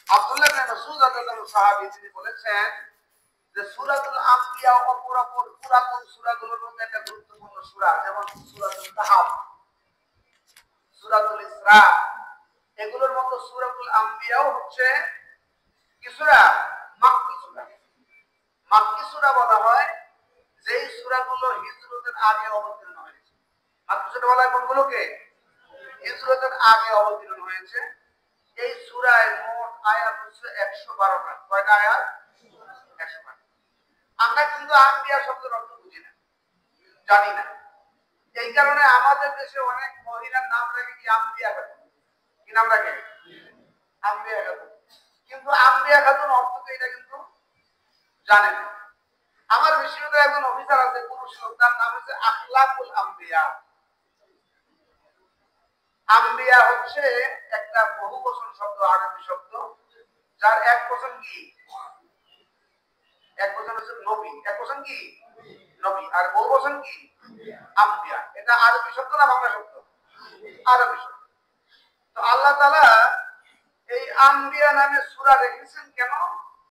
আব্দুল্লাহ ইবনে মাসউদ রাদিয়াল্লাহু সাহাবী তিনি বলেছেন যে সূরাতুল আম্বিয়া অপরাপর পুরাতন সূরাগুলোর মধ্যে একটা গুরুত্বপূর্ণ সূরা, যেমন সূরাতুল কাহফ, সূরাতুল ইসরা, এগুলোর মতো সূরাতুল আম্বিয়াও হচ্ছে কি সূরা? মাক্কি সূরা। মাক্কি সূরা বলা হয় যেই সূরাগুলো হিজরতের আগে অবতীর্ণ হয়েছে। মাক্কি সূরা বলা হয় কোনগুলোকে? হিজরতের আগে অবতীর্ণ হয়েছে। এই সূরায় মোট আয়াত হচ্ছে 112টা। কয়টা আয়াত? 112। আমরা কিন্তু আম্বিয়া শব্দের অর্থ বুঝি না, জানি না। এই কারণে আমাদের দেশে অনেক মহিলার নাম রাখে কি আম্বিয়া খাতুন। কি নাম রাখে? আম্বিয়া খাতুন। কিন্তু আম্বিয়া খাতুন অর্থ কি এটা কিন্তু জানে না। আমার বিশ্ববিদ্যালয়ে একজন অফিসার আছে, পুরুষ লোক, তার নাম হচ্ছে আখলাকুল আম্বিয়া। আম্বিয়া হচ্ছে একটা বহুবচন শব্দ, আরবি শব্দ, যার এক বচন কি? এক বচন হচ্ছে নবী। এক বচন কি? নবী। আর বহু বচন কি? আম্বিয়া। এটা আরবি শব্দ না বাংলা শব্দ? আরবি শব্দ। তো আল্লাহ তাআলা এই আম্বিয়া নামে সূরা রেখেছেন কেন?